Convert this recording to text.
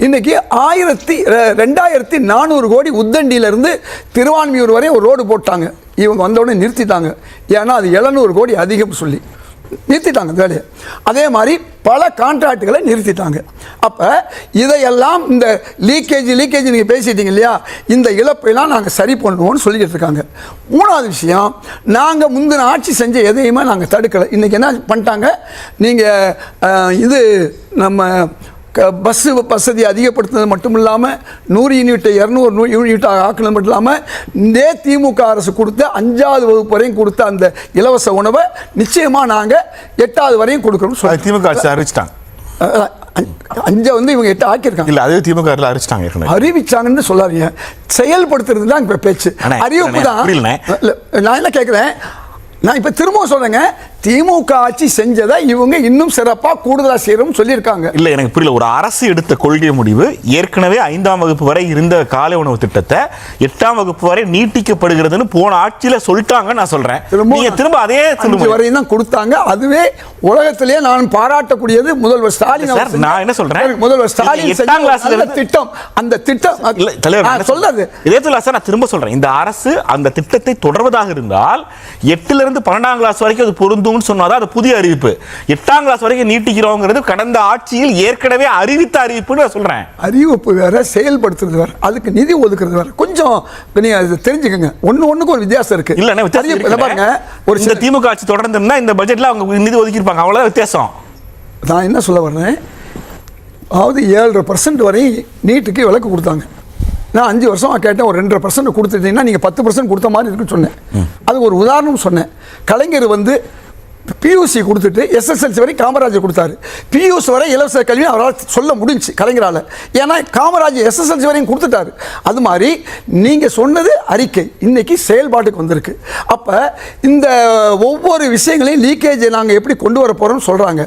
இன்னைக்கு 2400 கோடி உத்தண்டியிலிருந்து திருவான்மியூர் வரை ஒரு ரோடு போட்டாங்க. இவங்க வந்தவுடனே நிறுத்திட்டாங்க. ஏன்னா அது 700 கோடி அதிகம் சொல்லி நிறுத்திட்டாங்க வேலையை. அதே மாதிரி பல கான்ட்ராக்டுகளை நிறுத்திட்டாங்க. அப்போ இதையெல்லாம் இந்த லீக்கேஜ் நீங்கள் பேசிட்டீங்க இல்லையா, இந்த இழப்பையெல்லாம் நாங்கள் சரி பண்ணுவோம்னு சொல்லிக்கிட்டு இருக்காங்க. மூணாவது விஷயம், நாங்கள் முந்தின ஆட்சி செஞ்ச எதையுமே நாங்கள் தடுக்கலை. இன்றைக்கி என்ன பண்ணிட்டாங்க, நீங்கள் இது நம்ம பஸ்ஸு வசதி அதிகப்படுத்துனது மட்டும் இல்லாமல் 100 யூனிட்டை 200 யூனிட் ஆக்கினது மட்டும் இல்லாமல் இதே திமுக அரசு கொடுத்த 5வது வகுப்பு வரையும் கொடுத்த அந்த இலவச உணவை நிச்சயமாக நாங்கள் 8வது வரையும் கொடுக்குறோம் சொல்லி திமுக அரசு அறிவிச்சிட்டாங்க. 5 வந்து இவங்க 8 ஆக்கியிருக்காங்க. இல்லை, அதே திமுக அறிவிச்சாங்கன்னு சொல்லாதீங்க, செயல்படுத்துறது தான் இப்போ பேச்சு. அறிவிப்பு தான். நான் என்ன கேட்குறேன், நான் இப்போ திரும்ப சொல்றேங்க, திமுக ஆட்சி செஞ்சதை இவங்க இன்னும் சிறப்பாக கூடுதலாக செய்யணும்னு சொல்லியிருக்காங்க. இல்லை, எனக்கு புரியல. ஒரு அரசு எடுத்த கொள்கை முடிவு ஏற்கனவே 5ஆம் வகுப்பு வரை இருந்த காலை உணவு திட்டத்தை 8ஆம் வகுப்பு வரை நீட்டிக்கப்படுகிறதுன்னு போன ஆட்சியில் சொல்லிட்டாங்க. நான் சொல்றேன், நீங்க திரும்ப அதே வரையும் தான் கொடுத்தாங்க. அதுவே உலகத்திலேயே நான் பாராட்டக்கூடியது முதல்வர் ஸ்டாலின். நான் என்ன சொல்றேன், முதல்வர் ஸ்டாலின் திட்டம், அந்த திட்டம் சொல்றது இதே சார். நான் திரும்ப சொல்றேன், இந்த அரசு அந்த திட்டத்தை தொடர்வதாக இருந்தால் 8ல இருந்து 12ஆம் கிளாஸ் வரைக்கும் அது பொருந்தும் சொன்னாதான் அது புதிய அறிவிப்பு. 8ஆம் கிளாஸ் வரைக்கும் நீட்டிக்கிறோங்கிறது கடந்த ஆட்சியில் ஏற்கனவே அறிவித்த அறிவிப்புன்னு நான் சொல்றேன். அறிவிப்பு வேற, செயல்படுத்துறது வேற, அதுக்கு நிதி ஒதுக்குறது வேற. கொஞ்சம் நீங்க தெரிஞ்சுக்கங்க, ஒண்ணுக்கு ஒரு வித்தியாசம் இருக்கு. இல்ல பாருங்க, ஒரு சில திமுக ஆட்சி தொடர்ந்து இருந்தா இந்த பட்ஜெட்ல அவங்க நிதி ஒதுக்கி இருப்பாங்க, அவ்வளவுதான் வித்தியாசம். நான் என்ன சொல்ல வர்றேன், அதாவது 7.5% வரை நீட்டுக்கு விலக்கு கொடுத்தாங்க. நான் 5 வருஷமாக கேட்டேன், ஒரு 2.5% கொடுத்துட்டீங்கன்னா நீங்கள் 10% கொடுத்த மாதிரி இருக்குன்னு சொன்னேன். அது ஒரு உதாரணம் சொன்னேன். கலைஞர் வந்து பியூசி கொடுத்துட்டு எஸ்எஸ்எல்சி வரை காமராஜர் கொடுத்தாரு. பியூசி வரை இலவச கல்வி அவரால் சொல்ல முடிஞ்சு கலைஞரால். ஏன்னா காமராஜர் எஸ்எஸ்எல்சி வரையும் கொடுத்துட்டாரு. அது மாதிரி நீங்கள் சொன்னது அறிக்கை இன்னைக்கு செயல்பாட்டுக்கு வந்திருக்கு. அப்போ இந்த ஒவ்வொரு விஷயங்களையும் லீக்கேஜை நாங்கள் எப்படி கொண்டு வர போகிறோம்னு சொல்கிறாங்க.